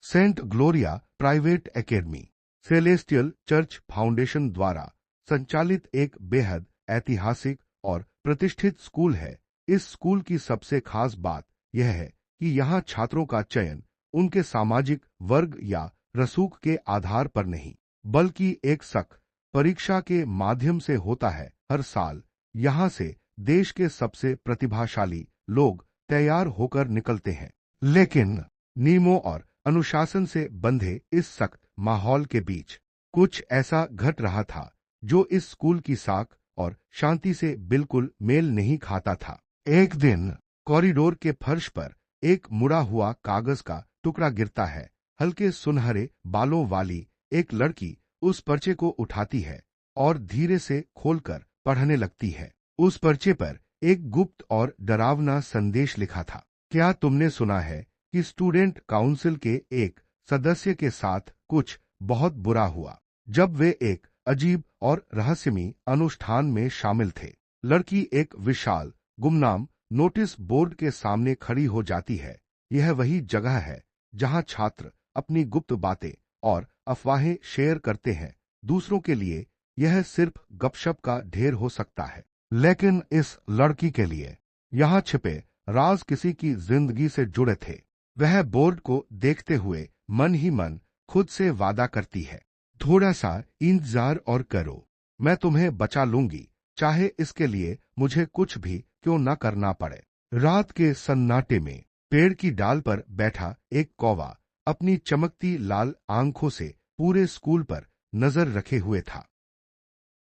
Saint Gloria private academy celestial church foundation द्वारा संचालित एक बेहद ऐतिहासिक और प्रतिष्ठित स्कूल है। इस स्कूल की सबसे खास बात यह है कि यहाँ छात्रों का चयन उनके सामाजिक वर्ग या रसूख के आधार पर नहीं, बल्कि एक सख्त परीक्षा के माध्यम से होता है। हर साल यहाँ से देश के सबसे प्रतिभाशाली लोग तैयार होकर निकलते हैं, लेकिन नियमों और अनुशासन से बंधे इस सख्त माहौल के बीच कुछ ऐसा घट रहा था जो इस स्कूल की साख और शांति से बिल्कुल मेल नहीं खाता था। एक दिन कॉरिडोर के फर्श पर एक मुड़ा हुआ कागज का टुकड़ा गिरता है। हल्के सुनहरे बालों वाली एक लड़की उस पर्चे को उठाती है और धीरे से खोलकर पढ़ने लगती है। उस पर्चे पर एक गुप्त और डरावना संदेश लिखा था। क्या तुमने सुना है कि स्टूडेंट काउंसिल के एक सदस्य के साथ कुछ बहुत बुरा हुआ जब वे एक अजीब और रहस्यमयी अनुष्ठान में शामिल थे। लड़की एक विशाल गुमनाम नोटिस बोर्ड के सामने खड़ी हो जाती है। यह वही जगह है जहां छात्र अपनी गुप्त बातें और अफवाहें शेयर करते हैं। दूसरों के लिए यह सिर्फ गपशप का ढेर हो सकता है, लेकिन इस लड़की के लिए यहाँ छिपे राज किसी की जिंदगी से जुड़े थे। वह बोर्ड को देखते हुए मन ही मन खुद से वादा करती है, थोड़ा सा इंतजार और करो, मैं तुम्हें बचा लूंगी, चाहे इसके लिए मुझे कुछ भी क्यों न करना पड़े। रात के सन्नाटे में पेड़ की डाल पर बैठा एक कौवा अपनी चमकती लाल आंखों से पूरे स्कूल पर नजर रखे हुए था।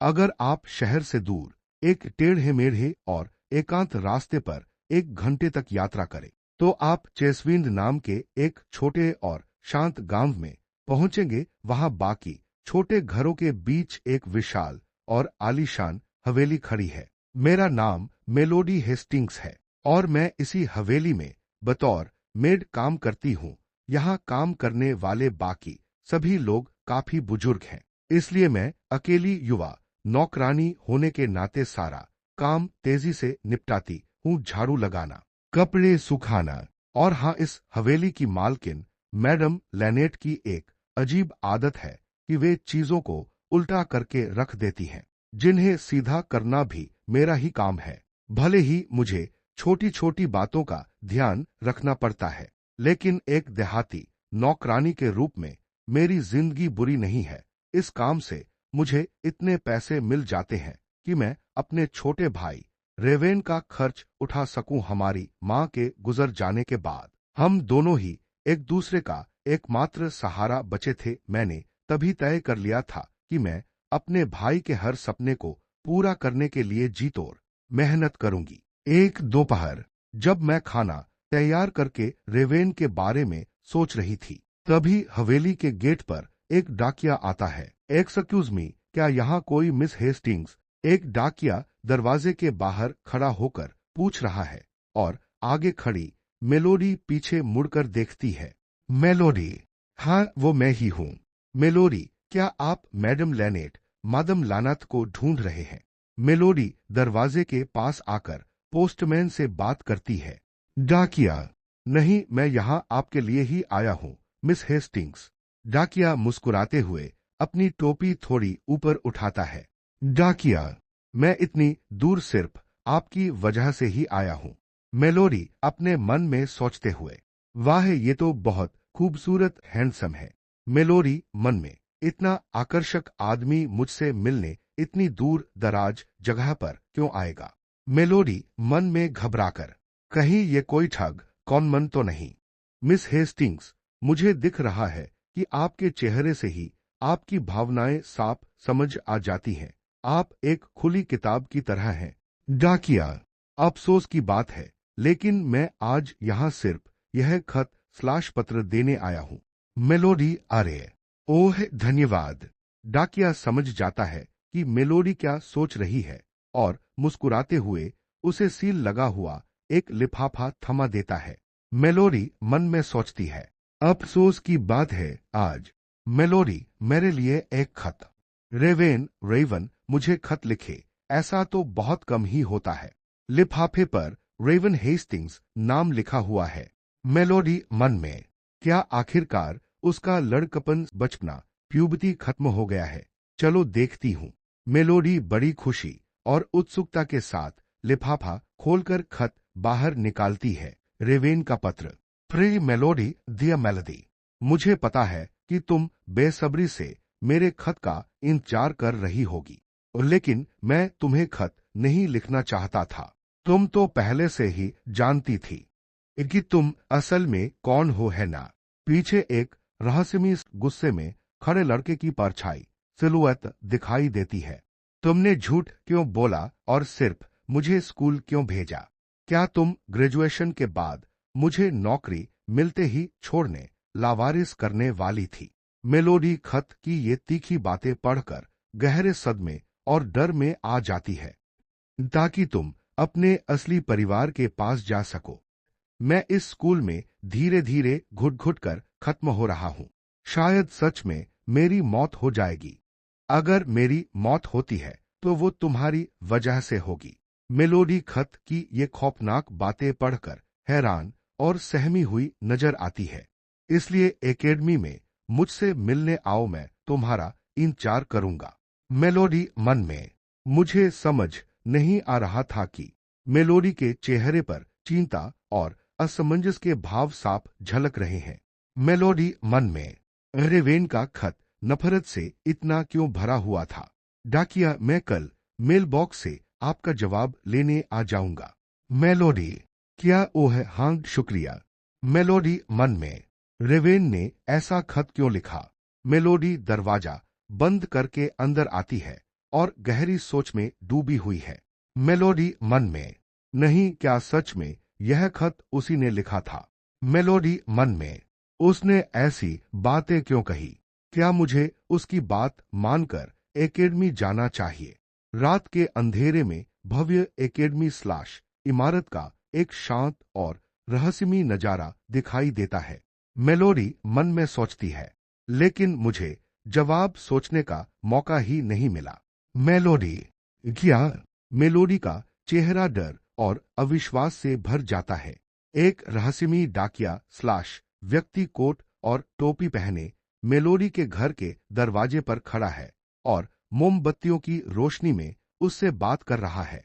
अगर आप शहर से दूर एक टेढ़े मेढ़े और एकांत रास्ते पर 1 घंटे तक यात्रा करें तो आप चेसविंड नाम के एक छोटे और शांत गांव में पहुंचेंगे। वहां बाकी छोटे घरों के बीच एक विशाल और आलीशान हवेली खड़ी है। मेरा नाम मेलोडी हेस्टिंग्स है और मैं इसी हवेली में बतौर मेड काम करती हूँ। यहाँ काम करने वाले बाकी सभी लोग काफी बुजुर्ग हैं, इसलिए मैं अकेली युवा नौकरानी होने के नाते सारा काम तेजी से निपटाती हूँ। झाड़ू लगाना, कपड़े सुखाना और हाँ, इस हवेली की मालकिन मैडम लैनेट की एक अजीब आदत है कि वे चीजों को उल्टा करके रख देती हैं, जिन्हें सीधा करना भी मेरा ही काम है। भले ही मुझे छोटी छोटी बातों का ध्यान रखना पड़ता है, लेकिन एक देहाती नौकरानी के रूप में मेरी जिंदगी बुरी नहीं है। इस काम से मुझे इतने पैसे मिल जाते हैं कि मैं अपने छोटे भाई रेवेन का खर्च उठा सकूं। हमारी माँ के गुजर जाने के बाद हम दोनों ही एक दूसरे का एकमात्र सहारा बचे थे। मैंने तभी तय कर लिया था कि मैं अपने भाई के हर सपने को पूरा करने के लिए जी तोड़ मेहनत करूंगी। एक दोपहर जब मैं खाना तैयार करके रेवेन के बारे में सोच रही थी, तभी हवेली के गेट पर एक डाकिया आता है। एक्सक्यूज मी, क्या यहाँ कोई मिस हेस्टिंग्स? एक डाकिया दरवाजे के बाहर खड़ा होकर पूछ रहा है और आगे खड़ी मेलोडी पीछे मुड़कर देखती है। मेलोडी, हाँ वो मैं ही हूँ। मेलोडी, क्या आप मैडम लैनेट मादम लानत को ढूंढ रहे हैं? मेलोडी दरवाजे के पास आकर पोस्टमैन से बात करती है। डाकिया, नहीं, मैं यहाँ आपके लिए ही आया हूँ मिस हेस्टिंग्स। डाकिया मुस्कुराते हुए अपनी टोपी थोड़ी ऊपर उठाता है। डाकिया, मैं इतनी दूर सिर्फ आपकी वजह से ही आया हूँ। मेलोडी अपने मन में सोचते हुए, वाह ये तो बहुत खूबसूरत हैंडसम है। मेलोडी मन में, इतना आकर्षक आदमी मुझसे मिलने इतनी दूर दराज जगह पर क्यों आएगा? मेलोडी मन में घबराकर, कहीं ये कोई ठग कॉनमन तो नहीं? मिस हेस्टिंग्स, मुझे दिख रहा है कि आपके चेहरे से ही आपकी भावनाएं साफ समझ आ जाती हैं। आप एक खुली किताब की तरह हैं। डाकिया, अफसोस की बात है, लेकिन मैं आज यहाँ सिर्फ यह खत स्लाश पत्र देने आया हूँ। मेलोडी, अरे ओह धन्यवाद। डाकिया समझ जाता है कि मेलोडी क्या सोच रही है और मुस्कुराते हुए उसे सील लगा हुआ एक लिफाफा थमा देता है। मेलोडी मन में सोचती है, अफसोस की बात है आज मेलोडी मेरे लिए एक खत। रेवन मुझे खत लिखे, ऐसा तो बहुत कम ही होता है। लिफाफे पर रेवन हेस्टिंग्स नाम लिखा हुआ है। मेलोडी मन में, क्या आखिरकार उसका लड़कपन, बचपना, प्यूबर्टी खत्म हो गया है। चलो देखती हूँ। मेलोडी बड़ी खुशी और उत्सुकता के साथ लिफाफा खोलकर खत बाहर निकालती है। रेवेन का पत्र। प्रे मेलोडी, डियर मेलोडी, मुझे पता है कि तुम बेसब्री से मेरे खत का इंतजार कर रही होगी, लेकिन मैं तुम्हें खत नहीं लिखना चाहता था। तुम तो पहले से ही जानती थी कि तुम असल में कौन हो, है ना? पीछे एक रहस्यमयी गुस्से में खड़े लड़के की परछाई, सिलुएट दिखाई देती है। तुमने झूठ क्यों बोला और सिर्फ मुझे स्कूल क्यों भेजा? क्या तुम ग्रेजुएशन के बाद मुझे नौकरी मिलते ही छोड़ने, लावारिस करने वाली थी? मेलोडी खत की ये तीखी बातें पढ़कर गहरे सदमे और डर में आ जाती है, ताकि तुम अपने असली परिवार के पास जा सको। मैं इस स्कूल में धीरे धीरे घुट घुट कर खत्म हो रहा हूँ। शायद सच में मेरी मौत हो जाएगी। अगर मेरी मौत होती है तो वो तुम्हारी वजह से होगी। मेलोडी खत की ये खौफनाक बातें पढ़कर हैरान और सहमी हुई नजर आती है। इसलिए एकेडमी में मुझसे मिलने आओ, मैं तुम्हारा इंतजार करूंगा। मेलोडी मन में। मुझे समझ नहीं आ रहा था कि मेलोडी के चेहरे पर चिंता और असमंजस के भाव साफ झलक रहे हैं। मेलोडी मन में। रेवेन का खत नफरत से इतना क्यों भरा हुआ था? डाकिया, मैं कल मेल बॉक्स से आपका जवाब लेने आ जाऊंगा। मेलोडी, क्या वो है? हाँ, शुक्रिया। मेलोडी मन में। रेवेन ने ऐसा खत क्यों लिखा? मेलोडी दरवाजा बंद करके अंदर आती है और गहरी सोच में डूबी हुई है। मेलोडी मन में। नहीं, क्या सच में यह खत उसी ने लिखा था? मेलोडी मन में। उसने ऐसी बातें क्यों कही? क्या मुझे उसकी बात मानकर एकेडमी जाना चाहिए? रात के अंधेरे में भव्य एकेडमी स्लैश इमारत का एक शांत और रहस्यमयी नजारा दिखाई देता है। मेलोडी मन में सोचती है, लेकिन मुझे जवाब सोचने का मौका ही नहीं मिला। मेलोडी, क्या? मेलोडी का चेहरा डर और अविश्वास से भर जाता है। एक रहस्यमयी डाकिया स्लैश व्यक्ति कोट और टोपी पहने मेलोडी के घर के दरवाजे पर खड़ा है और मोमबत्तियों की रोशनी में उससे बात कर रहा है।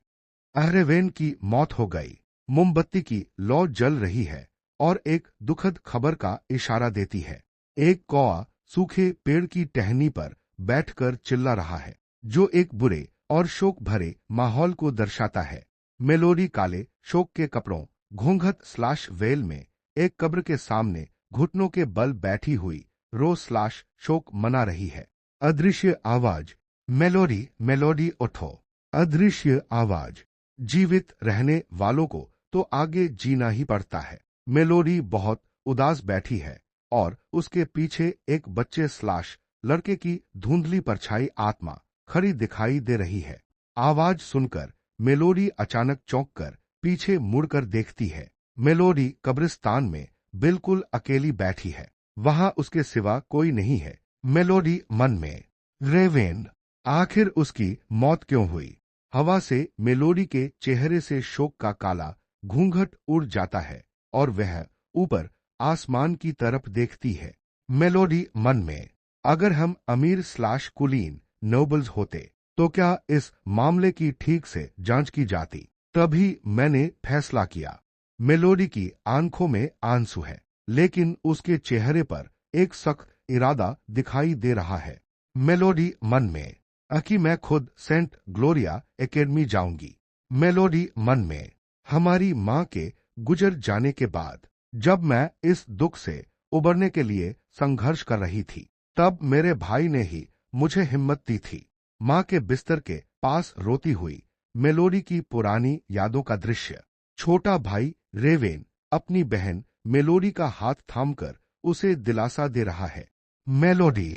रेवेन की मौत हो गई। मोमबत्ती की लौ जल रही है और एक दुखद खबर का इशारा देती है। एक कौआ सूखे पेड़ की टहनी पर बैठकर चिल्ला रहा है, जो एक बुरे और शोक भरे माहौल को दर्शाता है। मेलोडी काले शोक के कपड़ों, घूंघट स्लैश वेल में एक कब्र के सामने घुटनों के बल बैठी हुई रो स्लैश शोक मना रही है। अदृश्य आवाज। मेलोडी, मेलोडी उठो। अदृश्य आवाज। जीवित रहने वालों को तो आगे जीना ही पड़ता है। मेलोडी बहुत उदास बैठी है और उसके पीछे एक बच्चे स्लैश लड़के की धुंधली परछाई आत्मा खड़ी दिखाई दे रही है। आवाज सुनकर मेलोडी अचानक चौंक कर पीछे मुड़कर देखती है। मेलोडी कब्रिस्तान में बिल्कुल अकेली बैठी है। वहां उसके सिवा कोई नहीं है। मेलोडी मन में। रेवेन, आखिर उसकी मौत क्यों हुई? हवा से मेलोडी के चेहरे से शोक का काला घूंघट उड़ जाता है और वह ऊपर आसमान की तरफ देखती है। मेलोडी मन में। अगर हम अमीर स्लैश कुलीन नोबल्स होते तो क्या इस मामले की ठीक से जांच की जाती? तभी मैंने फैसला किया। मेलोडी की आंखों में आंसू है, लेकिन उसके चेहरे पर एक सख्त इरादा दिखाई दे रहा है। मेलोडी मन में। कि मैं खुद सेंट ग्लोरिया एकेडमी जाऊंगी। मेलोडी मन में। हमारी माँ के गुजर जाने के बाद जब मैं इस दुख से उबरने के लिए संघर्ष कर रही थी, तब मेरे भाई ने ही मुझे हिम्मत दी थी। माँ के बिस्तर के पास रोती हुई मेलोडी की पुरानी यादों का दृश्य। छोटा भाई रेवेन अपनी बहन मेलोडी का हाथ थामकर उसे दिलासा दे रहा है। मेलोडी,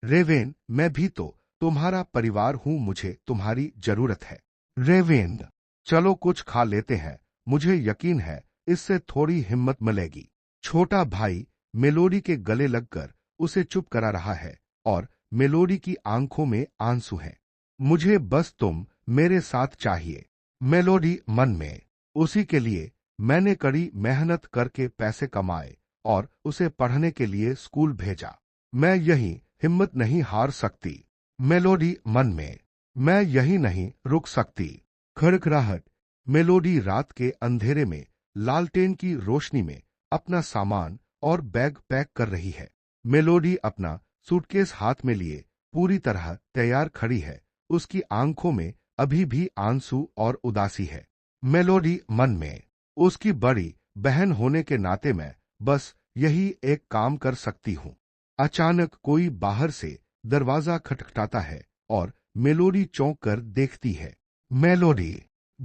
रेवेन, मैं भी तो तुम्हारा परिवार हूं, मुझे तुम्हारी जरूरत है। रेवेन, चलो कुछ खा लेते हैं, मुझे यकीन है इससे थोड़ी हिम्मत मिलेगी। छोटा भाई मेलोडी के गले लगकर उसे चुप करा रहा है और मेलोडी की आंखों में आंसू हैं। मुझे बस तुम मेरे साथ चाहिए। मेलोडी मन में। उसी के लिए मैंने कड़ी मेहनत करके पैसे कमाए और उसे पढ़ने के लिए स्कूल भेजा। मैं यही हिम्मत नहीं हार सकती। मेलोडी मन में, मैं यही नहीं रुक सकती। खड़खड़ाहट। मेलोडी रात के अंधेरे में लालटेन की रोशनी में अपना सामान और बैग पैक कर रही है। मेलोडी अपना सूटकेस हाथ में लिए पूरी तरह तैयार खड़ी है। उसकी आंखों में अभी भी आंसू और उदासी है। मेलोडी मन में, उसकी बड़ी बहन होने के नाते मैं बस यही एक काम कर सकती हूँ। अचानक कोई बाहर से दरवाजा खटखटाता है और मेलोडी चौंक कर देखती है। मेलोडी,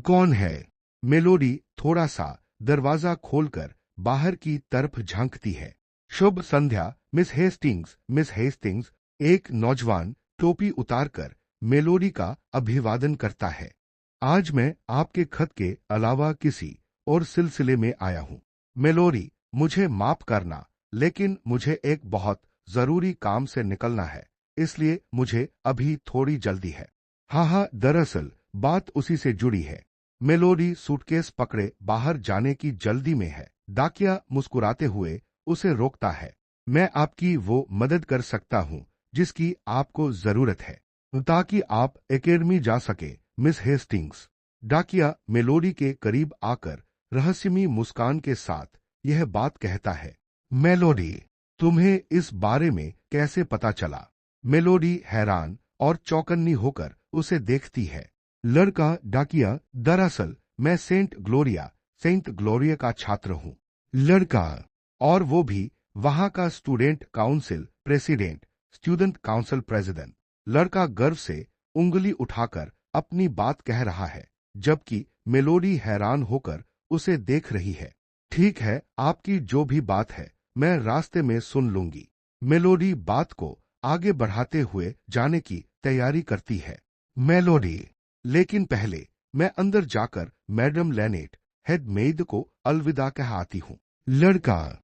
कौन है? मेलोडी थोड़ा सा दरवाजा खोलकर बाहर की तरफ झांकती है। शुभ संध्या मिस हेस्टिंग्स। मिस हेस्टिंग्स, एक नौजवान टोपी उतारकर मेलोडी का अभिवादन करता है। आज मैं आपके खत के अलावा किसी और सिलसिले में आया हूँ। मेलोडी, मुझे माफ करना, लेकिन मुझे एक बहुत जरूरी काम से निकलना है, इसलिए मुझे अभी थोड़ी जल्दी है। हाँ, दरअसल बात उसी से जुड़ी है। मेलोडी सूटकेस पकड़े बाहर जाने की जल्दी में है। डाकिया मुस्कुराते हुए उसे रोकता है। मैं आपकी वो मदद कर सकता हूँ जिसकी आपको जरूरत है, ताकि आप एकेडमी जा सके, मिस हेस्टिंग्स। डाकिया मेलोडी के करीब आकर रहस्यमयी मुस्कान के साथ यह बात कहता है। मेलोडी, तुम्हें इस बारे में कैसे पता चला? मेलोडी हैरान और चौकन्नी होकर उसे देखती है। लड़का डाकिया, दरअसल मैं सेंट ग्लोरिया का छात्र हूँ। लड़का, और वो भी वहां का स्टूडेंट काउंसिल प्रेसिडेंट। लड़का गर्व से उंगली उठाकर अपनी बात कह रहा है, जबकि मेलोडी हैरान होकर उसे देख रही है। ठीक है, आपकी जो भी बात है मैं रास्ते में सुन लूंगी। मेलोडी बात को आगे बढ़ाते हुए जाने की तैयारी करती है। मेलोडी, लेकिन पहले मैं अंदर जाकर मैडम लेनेट, हेड मेड को अलविदा कह आती हूँ। लड़का,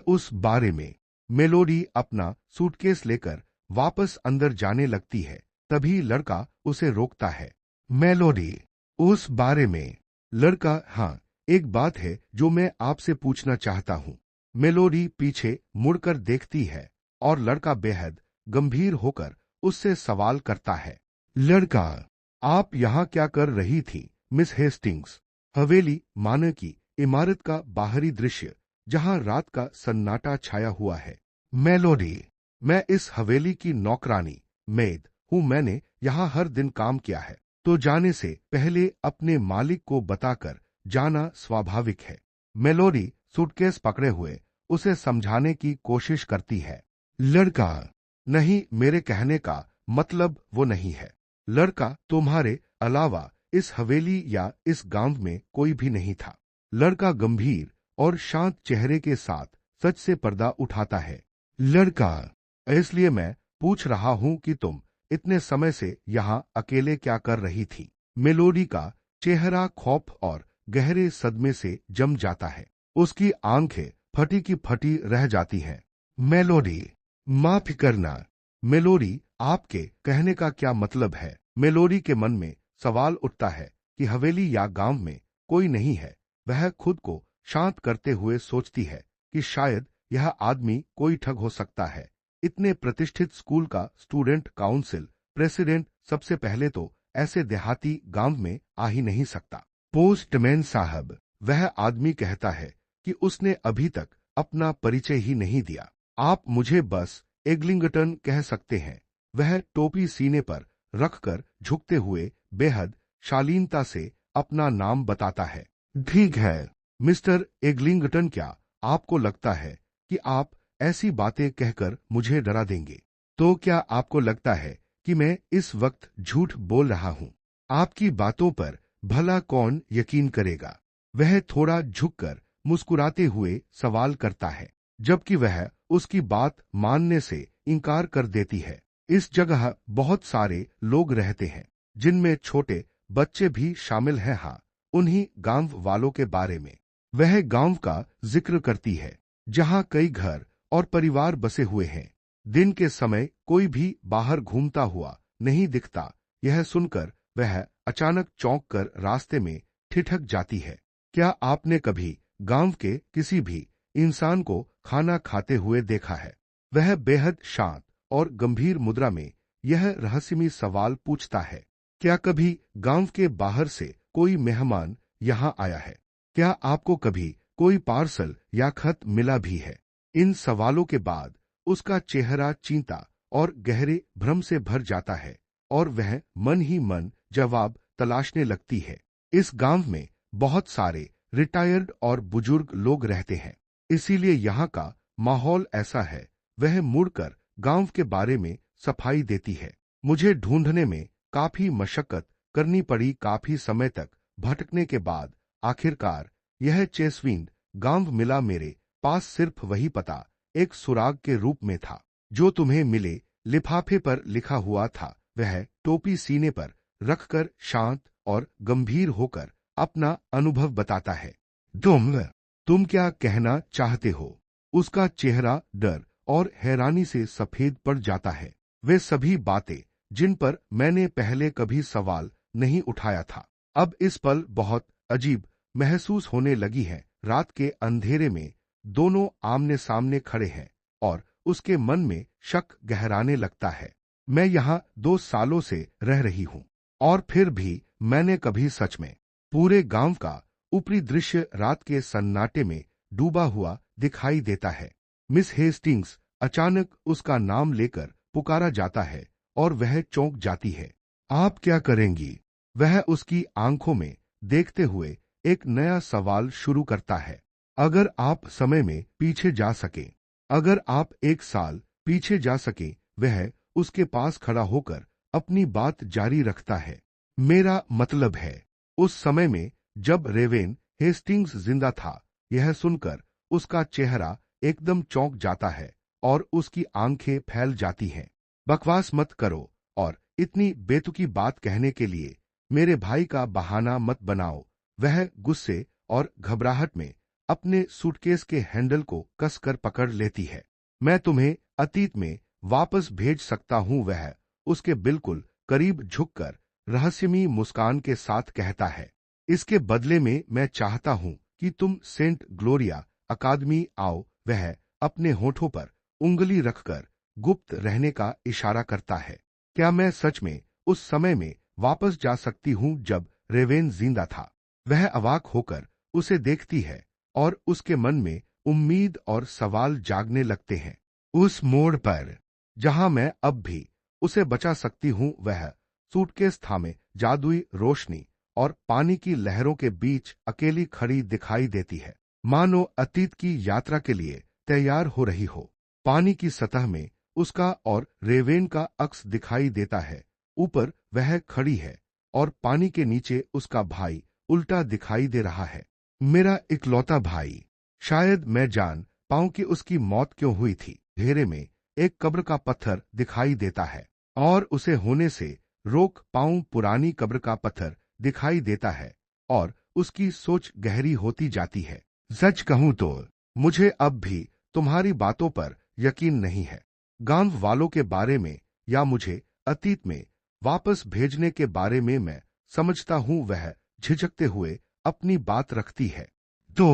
उस बारे में। मेलोडी अपना सूटकेस लेकर वापस अंदर जाने लगती है, तभी लड़का उसे रोकता है। मेलोडी, उस बारे में। लड़का, हाँ, एक बात है जो मैं आपसे पूछना चाहता हूँ। मेलोडी पीछे मुड़कर देखती है और लड़का बेहद गंभीर होकर उससे सवाल करता है। लड़का, आप यहाँ क्या कर रही थी, मिस हेस्टिंग्स? हवेली माने की इमारत का बाहरी दृश्य, जहाँ रात का सन्नाटा छाया हुआ है। मेलोडी, मैं इस हवेली की नौकरानी मेड हूँ। मैंने यहाँ हर दिन काम किया है, तो जाने से पहले अपने मालिक को बताकर जाना स्वाभाविक है। मेलोडी सूटकेस पकड़े हुए उसे समझाने की कोशिश करती है। लड़का, नहीं, मेरे कहने का मतलब वो नहीं है। लड़का, तुम्हारे अलावा इस हवेली या इस गांव में कोई भी नहीं था। लड़का गंभीर और शांत चेहरे के साथ सच से पर्दा उठाता है। लड़का, इसलिए मैं पूछ रहा हूं कि तुम इतने समय से यहाँ अकेले क्या कर रही थी? मेलोडी का चेहरा खौफ और गहरे सदमे से जम जाता है। उसकी आंखें फटी की फटी रह जाती हैं। मेलोडी, माफ करना। मेलोडी, आपके कहने का क्या मतलब है? मेलोडी के मन में सवाल उठता है कि हवेली या गांव में कोई नहीं है। वह खुद को शांत करते हुए सोचती है कि शायद यह आदमी कोई ठग हो सकता है। इतने प्रतिष्ठित स्कूल का स्टूडेंट काउंसिल प्रेसिडेंट सबसे पहले तो ऐसे देहाती गांव में आ ही नहीं सकता। पोस्टमैन साहब, वह आदमी कहता है कि उसने अभी तक अपना परिचय ही नहीं दिया। आप मुझे बस एग्लिंगटन कह सकते हैं। वह टोपी सीने पर रखकर झुकते हुए बेहद शालीनता से अपना नाम बताता है। ठीक है मिस्टर एग्लिंगटन, क्या आपको लगता है कि आप ऐसी बातें कहकर मुझे डरा देंगे? तो क्या आपको लगता है कि मैं इस वक्त झूठ बोल रहा हूँ? आपकी बातों पर भला कौन यकीन करेगा? वह थोड़ा झुककर मुस्कुराते हुए सवाल करता है, जबकि वह उसकी बात मानने से इनकार कर देती है। इस जगह बहुत सारे लोग रहते हैं, जिनमें छोटे बच्चे भी शामिल हैं। हाँ, उन्हीं गांव वालों के बारे में। वह गांव का जिक्र करती है, जहां कई घर और परिवार बसे हुए हैं। दिन के समय कोई भी बाहर घूमता हुआ नहीं दिखता। यह सुनकर वह अचानक चौंक कर रास्ते में ठिठक जाती है। क्या आपने कभी गांव के किसी भी इंसान को खाना खाते हुए देखा है। वह बेहद शांत और गंभीर मुद्रा में यह रहस्यमयी सवाल पूछता है, क्या कभी गांव के बाहर से कोई मेहमान यहाँ आया है? क्या आपको कभी कोई पार्सल या खत मिला भी है? इन सवालों के बाद उसका चेहरा चिंता और गहरे भ्रम से भर जाता है और वह मन ही मन जवाब तलाशने लगती है। इस गांव में बहुत सारे रिटायर्ड और बुजुर्ग लोग रहते हैं, इसीलिए यहाँ का माहौल ऐसा है। वह मुड़कर गांव के बारे में सफाई देती है। मुझे ढूंढने में काफी मशक्कत करनी पड़ी। काफी समय तक भटकने के बाद आखिरकार यह चेसविंड गांव मिला। मेरे पास सिर्फ वही पता एक सुराग के रूप में था जो तुम्हें मिले लिफाफे पर लिखा हुआ था। वह टोपी सीने पर रखकर शांत और गंभीर होकर अपना अनुभव बताता है। तुम क्या कहना चाहते हो? उसका चेहरा डर और हैरानी से सफेद पड़ जाता है। वे सभी बातें जिन पर मैंने पहले कभी सवाल नहीं उठाया था, अब इस पल बहुत अजीब महसूस होने लगी है। रात के अंधेरे में दोनों आमने सामने खड़े हैं और उसके मन में शक गहराने लगता है। मैं यहाँ 2 सालों से रह रही हूँ और फिर भी मैंने कभी सच में पूरे गांव का ऊपरी दृश्य रात के सन्नाटे में डूबा हुआ दिखाई देता है। मिस हेस्टिंग्स, अचानक उसका नाम लेकर पुकारा जाता है और वह चौंक जाती है। आप क्या करेंगी? वह उसकी आंखों में देखते हुए एक नया सवाल शुरू करता है। अगर आप समय में पीछे जा सके, अगर आप 1 साल पीछे जा सके। वह उसके पास खड़ा होकर अपनी बात जारी रखता है। मेरा मतलब है, उस समय में जब रेवेन हेस्टिंग्स जिंदा था। यह सुनकर उसका चेहरा एकदम चौंक जाता है और उसकी आंखें फैल जाती हैं। बकवास मत करो और इतनी बेतुकी बात कहने के लिए मेरे भाई का बहाना मत बनाओ। वह गुस्से और घबराहट में अपने सूटकेस के हैंडल को कसकर पकड़ लेती है। मैं तुम्हें अतीत में वापस भेज सकता हूँ, वह उसके बिल्कुल करीब झुककर रहस्यमयी मुस्कान के साथ कहता है। इसके बदले में मैं चाहता हूँ कि तुम सेंट ग्लोरिया अकादमी आओ। वह अपने होठों पर उंगली रखकर गुप्त रहने का इशारा करता है। क्या मैं सच में उस समय में वापस जा सकती हूँ जब रेवेन जिंदा था? वह अवाक होकर उसे देखती है और उसके मन में उम्मीद और सवाल जागने लगते हैं। उस मोड़ पर जहां मैं अब भी उसे बचा सकती हूँ, वह सूटकेस थामे जादुई रोशनी और पानी की लहरों के बीच अकेली खड़ी दिखाई देती है, मानो अतीत की यात्रा के लिए तैयार हो रही हो। पानी की सतह में उसका और रेवेन का अक्स दिखाई देता है। ऊपर वह खड़ी है और पानी के नीचे उसका भाई उल्टा दिखाई दे रहा है। मेरा इकलौता भाई। शायद मैं जान पाऊं कि उसकी मौत क्यों हुई थी। घेरे में एक कब्र का पत्थर दिखाई देता है और उसे होने से रोक पाऊं। पुरानी कब्र का पत्थर दिखाई देता है और उसकी सोच गहरी होती जाती है। सच कहूं तो मुझे अब भी तुम्हारी बातों पर यकीन नहीं है। गांव वालों के बारे में या मुझे अतीत में वापस भेजने के बारे में मैं समझता हूं। वह झिझकते हुए अपनी बात रखती है। तो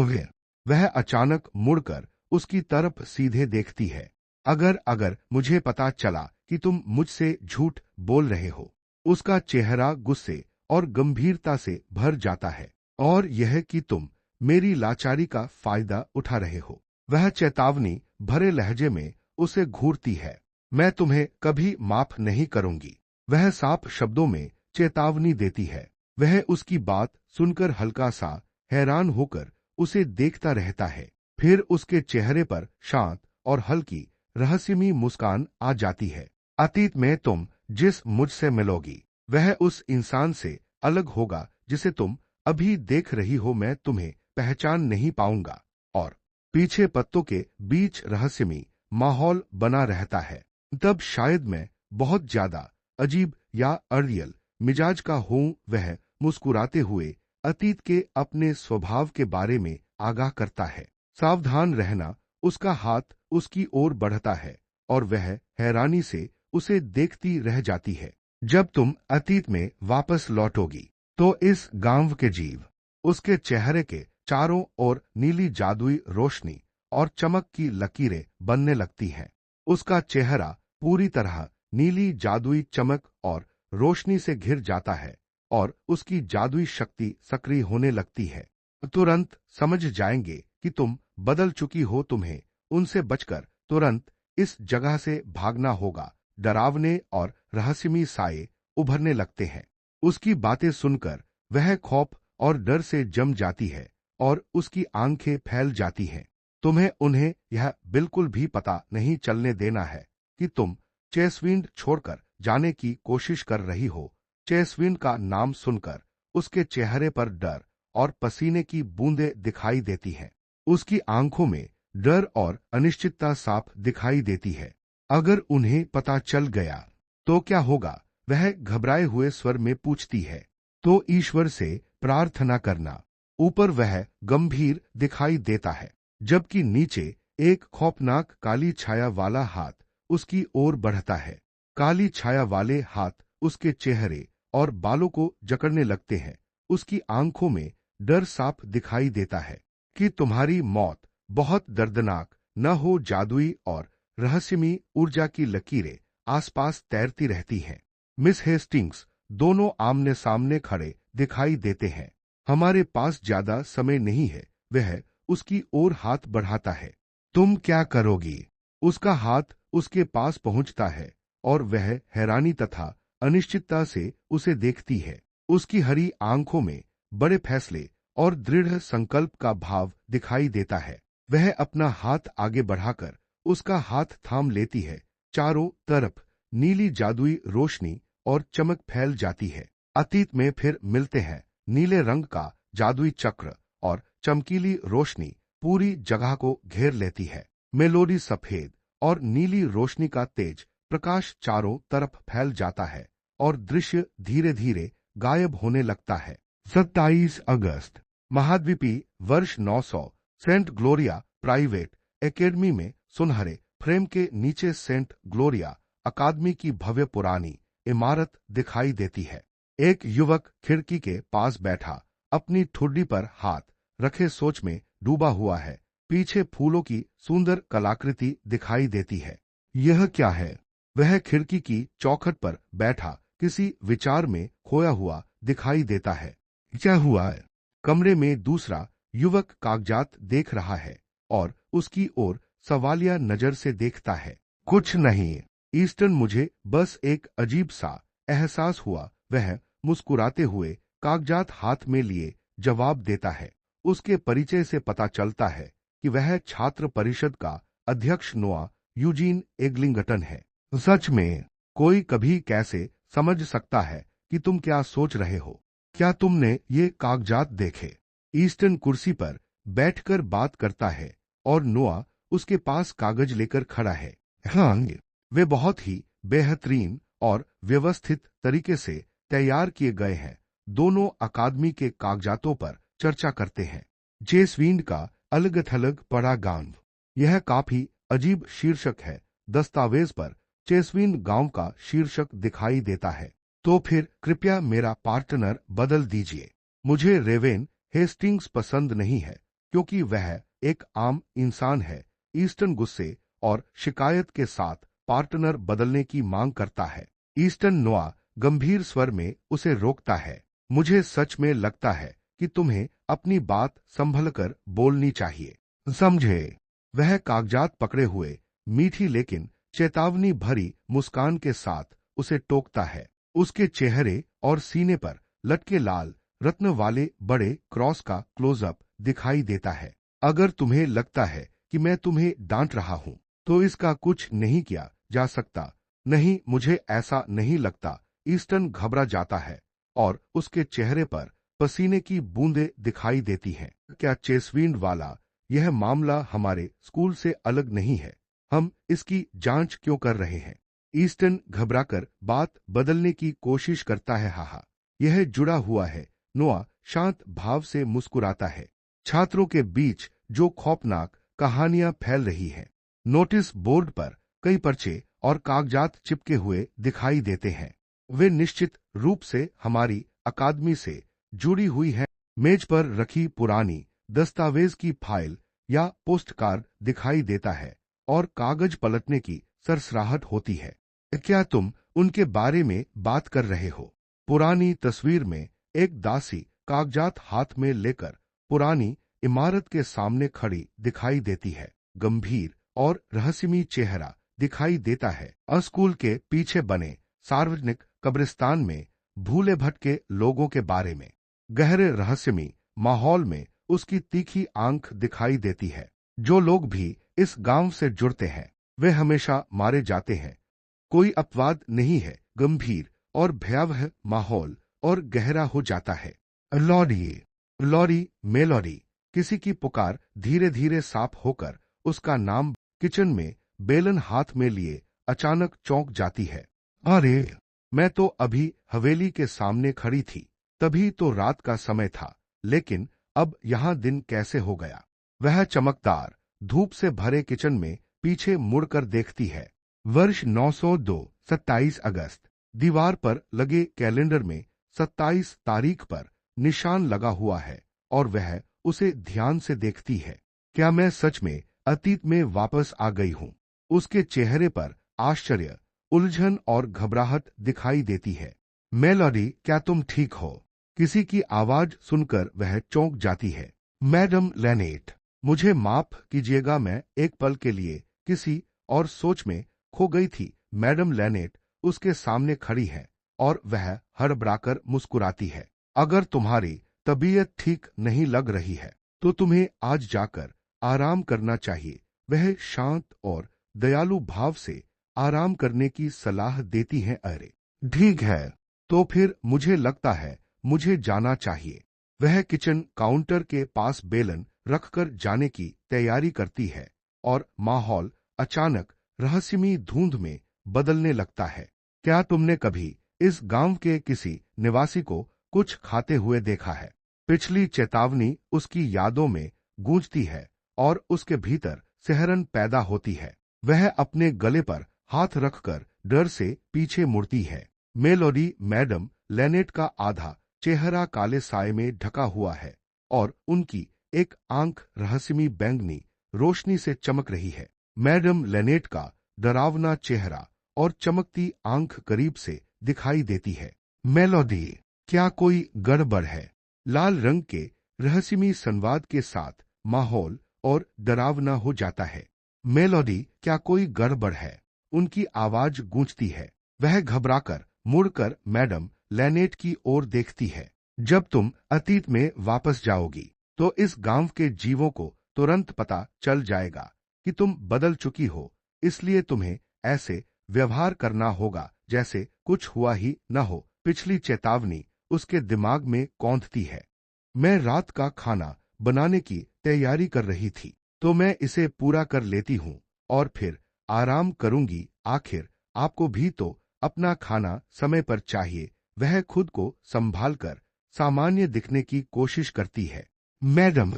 वह अचानक मुड़कर उसकी तरफ सीधे देखती है। अगर मुझे पता चला कि तुम मुझसे झूठ बोल रहे हो। उसका चेहरा गुस्से और गंभीरता से भर जाता है। और यह कि तुम मेरी लाचारी का फायदा उठा रहे हो। वह चेतावनी भरे लहजे में उसे घूरती है। मैं तुम्हें कभी माफ नहीं करूंगी, वह साफ शब्दों में चेतावनी देती है। वह उसकी बात सुनकर हल्का सा हैरान होकर उसे देखता रहता है। फिर उसके चेहरे पर शांत और हल्की रहस्यमयी मुस्कान आ जाती है। अतीत में तुम जिस मुझसे मिलोगी वह उस इंसान से अलग होगा जिसे तुम अभी देख रही हो। मैं तुम्हें पहचान नहीं पाऊंगा। और पीछे पत्तों के बीच रहस्यमयी माहौल बना रहता है। तब शायद मैं बहुत ज्यादा अजीब या अड़ियल मिजाज का हूं। वह मुस्कुराते हुए अतीत के अपने स्वभाव के बारे में आगाह करता है। सावधान रहना। उसका हाथ उसकी ओर बढ़ता है और वह हैरानी से उसे देखती रह जाती है। जब तुम अतीत में वापस लौटोगी तो इस गांव के जीव, उसके चेहरे के चारों ओर नीली जादुई रोशनी और चमक की लकीरें बनने लगती हैं। उसका चेहरा पूरी तरह नीली जादुई चमक और रोशनी से घिर जाता है और उसकी जादुई शक्ति सक्रिय होने लगती है। तुरंत समझ जाएंगे कि तुम बदल चुकी हो। तुम्हें उनसे बचकर तुरंत इस जगह से भागना होगा। डरावने और रहस्यमयी साये उभरने लगते हैं। उसकी बातें सुनकर वह खौफ और डर से जम जाती है और उसकी आंखें फैल जाती हैं। तुम्हें उन्हें यह बिल्कुल भी पता नहीं चलने देना है कि तुम चेसविंड छोड़कर जाने की कोशिश कर रही हो। चेसविंड का नाम सुनकर उसके चेहरे पर डर और पसीने की बूंदें दिखाई देती हैं। उसकी आंखों में डर और अनिश्चितता साफ दिखाई देती है। अगर उन्हें पता चल गया तो क्या होगा? वह घबराए हुए स्वर में पूछती है। तो ईश्वर से प्रार्थना करना। ऊपर वह गंभीर दिखाई देता है, जबकि नीचे एक खौफनाक काली छाया वाला हाथ उसकी ओर बढ़ता है। काली छाया वाले हाथ उसके चेहरे और बालों को जकड़ने लगते हैं। उसकी आंखों में डर साफ दिखाई देता है कि तुम्हारी मौत बहुत दर्दनाक न हो। जादुई और रहस्यमयी ऊर्जा की लकीरें आसपास तैरती रहती हैं। मिस हेस्टिंग्स दोनों आमने सामने खड़े दिखाई देते हैं। हमारे पास ज्यादा समय नहीं है। वह उसकी ओर हाथ बढ़ाता है। तुम क्या करोगी? उसका हाथ उसके पास पहुंचता है और वह हैरानी तथा अनिश्चितता से उसे देखती है। उसकी हरी आंखों में बड़े फैसले और दृढ़ संकल्प का भाव दिखाई देता है। वह अपना हाथ आगे बढ़ाकर उसका हाथ थाम लेती है। चारों तरफ नीली जादुई रोशनी और चमक फैल जाती है। अतीत में फिर मिलते हैं। नीले रंग का जादुई चक्र और चमकीली रोशनी पूरी जगह को घेर लेती है। मेलोडी सफेद और नीली रोशनी का तेज प्रकाश चारों तरफ फैल जाता है और दृश्य धीरे धीरे गायब होने लगता है। 27 अगस्त महाद्वीपीय वर्ष 900 सेंट ग्लोरिया प्राइवेट एकेडमी में सुनहरे फ्रेम के नीचे सेंट ग्लोरिया अकादमी की भव्य पुरानी इमारत दिखाई देती है। एक युवक खिड़की के पास बैठा अपनी ठुड्डी पर हाथ रखे सोच में डूबा हुआ है। पीछे फूलों की सुंदर कलाकृति दिखाई देती है। यह क्या है? वह खिड़की की चौखट पर बैठा किसी विचार में खोया हुआ दिखाई देता है। क्या हुआ है? कमरे में दूसरा युवक कागजात देख रहा है और उसकी ओर सवालिया नजर से देखता है। कुछ नहीं ईस्टर्न, मुझे बस एक अजीब सा एहसास हुआ। वह मुस्कुराते हुए कागजात हाथ में लिए जवाब देता है। उसके परिचय से पता चलता है कि वह छात्र परिषद का अध्यक्ष नोआ यूजीन एग्लिंगटन है। सच में कोई कभी कैसे समझ सकता है कि तुम क्या सोच रहे हो? क्या तुमने ये कागजात देखे? ईस्टर्न कुर्सी पर बैठकर बात करता है और नोआ उसके पास कागज लेकर खड़ा है। हाँ, वे बहुत ही बेहतरीन और व्यवस्थित तरीके से तैयार किए गए हैं। दोनों अकादमी के कागजातों पर चर्चा करते हैं। चेसविंड का अलग थलग पड़ा गांव। यह काफी अजीब शीर्षक है। दस्तावेज पर चेसविंड गांव का शीर्षक दिखाई देता है। तो फिर कृपया मेरा पार्टनर बदल दीजिए। मुझे रेवेन हेस्टिंग्स पसंद नहीं है क्योंकि वह एक आम इंसान है। ईस्टर्न गुस्से और शिकायत के साथ पार्टनर बदलने की मांग करता है। ईस्टर्न नोआ गंभीर स्वर में उसे रोकता है। मुझे सच में लगता है कि तुम्हें अपनी बात संभलकर बोलनी चाहिए, समझे? वह कागजात पकड़े हुए मीठी लेकिन चेतावनी भरी मुस्कान के साथ उसे टोकता है। उसके चेहरे और सीने पर लटके लाल रत्न वाले बड़े क्रॉस का क्लोजअप दिखाई देता है। अगर तुम्हें लगता है कि मैं तुम्हें डांट रहा हूं तो इसका कुछ नहीं किया जा सकता। नहीं, मुझे ऐसा नहीं लगता। ईस्टर्न घबरा जाता है और उसके चेहरे पर पसीने की बूंदें दिखाई देती हैं। क्या चेसविंड वाला यह मामला हमारे स्कूल से अलग नहीं है? हम इसकी जांच क्यों कर रहे हैं? ईस्टर्न घबराकर बात बदलने की कोशिश करता है। हाहा, यह जुड़ा हुआ है। नोआ शांत भाव से मुस्कुराता है। छात्रों के बीच जो खौफनाक कहानियां फैल रही हैं। नोटिस बोर्ड पर कई पर्चे और कागजात चिपके हुए दिखाई देते हैं। वे निश्चित रूप से हमारी अकादमी से जुड़ी हुई हैं। मेज पर रखी पुरानी दस्तावेज की फाइल या पोस्टकार्ड दिखाई देता है और कागज पलटने की सरसराहट होती है। क्या तुम उनके बारे में बात कर रहे हो? पुरानी तस्वीर में एक दासी कागजात हाथ में लेकर पुरानी इमारत के सामने खड़ी दिखाई देती है। गंभीर और रहस्यमयी चेहरा दिखाई देता है। स्कूल के पीछे बने सार्वजनिक कब्रिस्तान में भूले भटके लोगों के बारे में गहरे रहस्यमयी माहौल में उसकी तीखी आंख दिखाई देती है। जो लोग भी इस गांव से जुड़ते हैं वे हमेशा मारे जाते हैं। कोई अपवाद नहीं है। गंभीर और भयावह माहौल और गहरा हो जाता है। लॉरी लॉरी मेलोडी किसी की पुकार धीरे धीरे साफ होकर उसका नाम किचन में बेलन हाथ में लिए अचानक चौंक जाती है। अरे, मैं तो अभी हवेली के सामने खड़ी थी। तभी तो रात का समय था, लेकिन अब यहाँ दिन कैसे हो गया? वह चमकदार धूप से भरे किचन में पीछे मुड़कर देखती है। वर्ष 902 27 अगस्त। दीवार पर लगे कैलेंडर में 27 तारीख पर निशान लगा हुआ है और वह उसे ध्यान से देखती है। क्या मैं सच में अतीत में वापस आ गई हूँ? उसके चेहरे पर आश्चर्य, उलझन और घबराहट दिखाई देती है। मेलोडी, क्या तुम ठीक हो? किसी की आवाज सुनकर वह चौंक जाती है। मैडम लेनेट, मुझे माफ कीजिएगा, मैं एक पल के लिए किसी और सोच में खो गई थी। मैडम लेनेट उसके सामने खड़ी है और वह हड़बड़ाकर मुस्कुराती है। अगर तुम्हारी तबीयत ठीक नहीं लग रही है तो तुम्हें आज जाकर आराम करना चाहिए। वह शांत और दयालु भाव से आराम करने की सलाह देती हैं। अरे ठीक है, तो फिर मुझे लगता है मुझे जाना चाहिए। वह किचन काउंटर के पास बेलन रखकर जाने की तैयारी करती है और माहौल अचानक रहस्यमयी धुंध में बदलने लगता है। क्या तुमने कभी इस गांव के किसी निवासी को कुछ खाते हुए देखा है? पिछली चेतावनी उसकी यादों में गूंजती है और उसके भीतर सिहरन पैदा होती है। वह अपने गले पर हाथ रखकर डर से पीछे मुड़ती है। मेलोडी, मैडम लेनेट का आधा चेहरा काले साए में ढका हुआ है और उनकी एक आंख रहस्यमयी बैंगनी रोशनी से चमक रही है। मैडम लेनेट का डरावना चेहरा और चमकती आंख करीब से दिखाई देती है। मेलोडी, क्या कोई गड़बड़ है? लाल रंग के रहस्यमयी संवाद के साथ माहौल और डरावना हो जाता है। मेलोडी, क्या कोई गड़बड़ है? उनकी आवाज गूंजती है। वह घबराकर मुड़कर मैडम लेनेट की ओर देखती है। जब तुम अतीत में वापस जाओगी तो इस गांव के जीवों को तुरंत पता चल जाएगा कि तुम बदल चुकी हो, इसलिए तुम्हें ऐसे व्यवहार करना होगा जैसे कुछ हुआ ही न हो। पिछली चेतावनी उसके दिमाग में कौंधती है। मैं रात का खाना बनाने की तैयारी कर रही थी, तो मैं इसे पूरा कर लेती हूँ और फिर आराम करूंगी। आखिर आपको भी तो अपना खाना समय पर चाहिए। वह खुद को संभालकर सामान्य दिखने की कोशिश करती है। मैडम,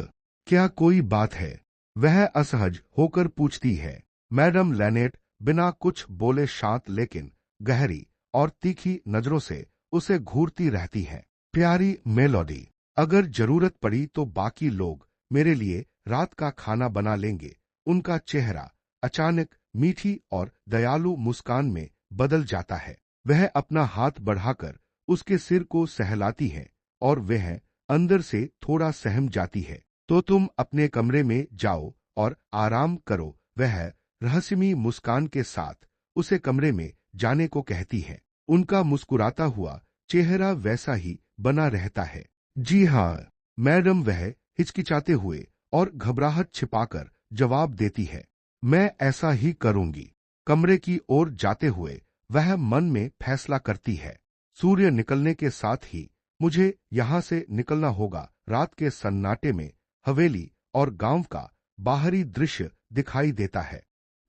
क्या कोई बात है? वह असहज होकर पूछती है। मैडम लेनेट बिना कुछ बोले शांत लेकिन गहरी और तीखी नजरों से उसे घूरती रहती है। प्यारी मेलोडी, अगर जरूरत पड़ी तो बाकी लोग मेरे लिए रात का खाना बना लेंगे। उनका चेहरा अचानक मीठी और दयालु मुस्कान में बदल जाता है। वह अपना हाथ बढ़ाकर उसके सिर को सहलाती है और वह अंदर से थोड़ा सहम जाती है। तो तुम अपने कमरे में जाओ और आराम करो। वह रहस्यमयी मुस्कान के साथ उसे कमरे में जाने को कहती है। उनका मुस्कुराता हुआ चेहरा वैसा ही बना रहता है। जी हाँ मैडम, वह हिचकिचाते हुए और घबराहट छिपाकर जवाब देती है। मैं ऐसा ही करूंगी। कमरे की ओर जाते हुए वह मन में फैसला करती है, सूर्य निकलने के साथ ही मुझे यहाँ से निकलना होगा। रात के सन्नाटे में हवेली और गांव का बाहरी दृश्य दिखाई देता है।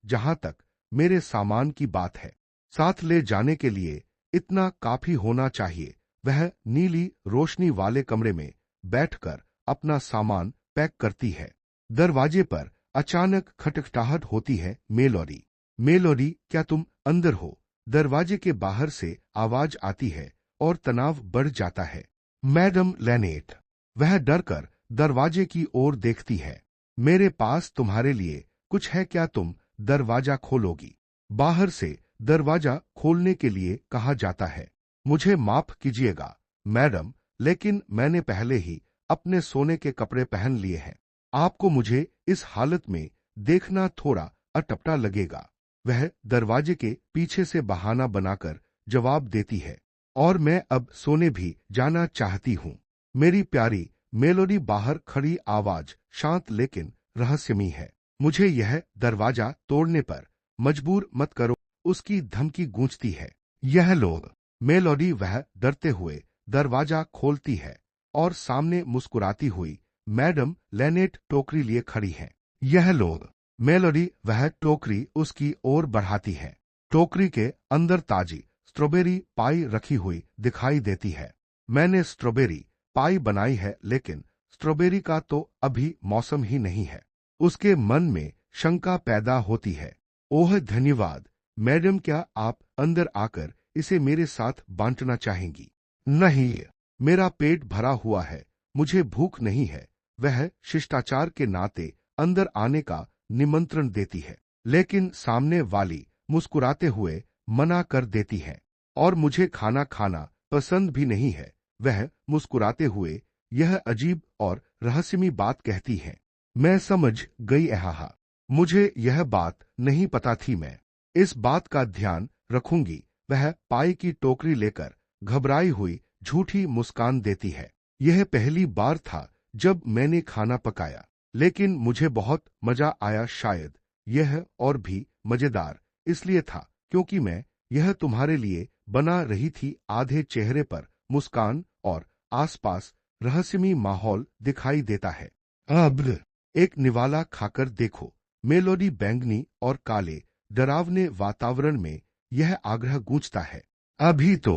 जहां तक मेरे सामान की बात है, साथ ले जाने के लिए इतना काफी होना चाहिए। वह नीली रोशनी वाले कमरे में बैठकर अपना सामान पैक करती है। दरवाजे पर अचानक खटखटाहट होती है। मेलोडी, मेलोडी, क्या तुम अंदर हो? दरवाजे के बाहर से आवाज आती है और तनाव बढ़ जाता है। मैडम लेनेट, वह डरकर दरवाजे की ओर देखती है। मेरे पास तुम्हारे लिए कुछ है, क्या तुम दरवाजा खोलोगी? बाहर से दरवाजा खोलने के लिए कहा जाता है। मुझे माफ कीजिएगा मैडम, लेकिन मैंने पहले ही अपने सोने के कपड़े पहन लिए हैं। आपको मुझे इस हालत में देखना थोड़ा अटपटा लगेगा। वह दरवाजे के पीछे से बहाना बनाकर जवाब देती है, और मैं अब सोने भी जाना चाहती हूँ। मेरी प्यारी मेलोडी बाहर खड़ी आवाज शांत लेकिन रहस्यमयी है। मुझे यह दरवाजा तोड़ने पर मजबूर मत करो, उसकी धमकी गूंजती है। यह लोग मेलोडी वह डरते हुए दरवाजा खोलती है और सामने मुस्कुराती हुई मैडम लेनेट टोकरी लिए खड़ी हैं। यह लोग मेलोडी वह टोकरी उसकी ओर बढ़ाती है। टोकरी के अंदर ताजी स्ट्रॉबेरी पाई रखी हुई दिखाई देती है। मैंने स्ट्रॉबेरी पाई बनाई है, लेकिन स्ट्रॉबेरी का तो अभी मौसम ही नहीं है। उसके मन में शंका पैदा होती है। ओह धन्यवाद मैडम, क्या आप अंदर आकर इसे मेरे साथ बांटना चाहेंगी? नहीं, मेरा पेट भरा हुआ है, मुझे भूख नहीं है। वह शिष्टाचार के नाते अंदर आने का निमंत्रण देती है, लेकिन सामने वाली मुस्कुराते हुए मना कर देती है। और मुझे खाना खाना पसंद भी नहीं है, वह मुस्कुराते हुए यह अजीब और रहस्यमयी बात कहती है। मैं समझ गई हा, मुझे यह बात नहीं पता थी। मैं इस बात का ध्यान रखूंगी। वह पाई की टोकरी लेकर घबराई हुई झूठी मुस्कान देती है। यह पहली बार था जब मैंने खाना पकाया, लेकिन मुझे बहुत मजा आया। शायद यह और भी मजेदार इसलिए था क्योंकि मैं यह तुम्हारे लिए बना रही थी। आधे चेहरे पर मुस्कान और आसपास रहस्यमयी माहौल दिखाई देता है। अब एक निवाला खाकर देखो। मेलोडी बैंगनी और काले डरावने वातावरण में यह आग्रह गूंजता है। अभी तो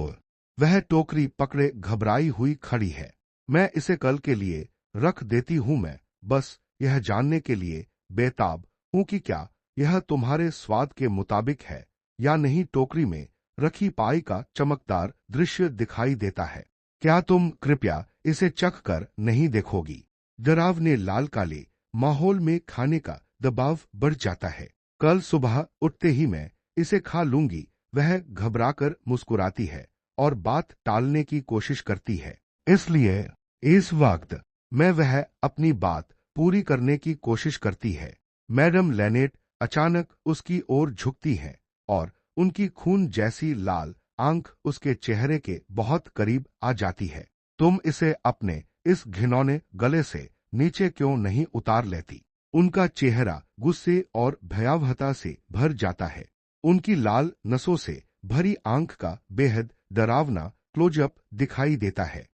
वह टोकरी पकड़े घबराई हुई खड़ी है। मैं इसे कल के लिए रख देती हूँ। मैं बस यह जानने के लिए बेताब हूँ कि क्या यह तुम्हारे स्वाद के मुताबिक है या नहीं। टोकरी में रखी पाई का चमकदार दृश्य दिखाई देता है। क्या तुम कृपया इसे चख कर नहीं देखोगी? डरावने लाल काले माहौल में खाने का दबाव बढ़ जाता है। कल सुबह उठते ही मैं इसे खा लूंगी। वह घबराकर मुस्कुराती है और बात टालने की कोशिश करती है, इसलिए इस वक्त मैं वह अपनी बात पूरी करने की कोशिश करती है। मैडम लेनेट अचानक उसकी ओर झुकती हैं और उनकी खून जैसी लाल आंख उसके चेहरे के बहुत करीब आ जाती है। तुम इसे अपने इस घिनौने गले से नीचे क्यों नहीं उतार लेती? उनका चेहरा गुस्से और भयावहता से भर जाता है। उनकी लाल नसों से भरी आंख का बेहद डरावना क्लोजअप दिखाई देता है।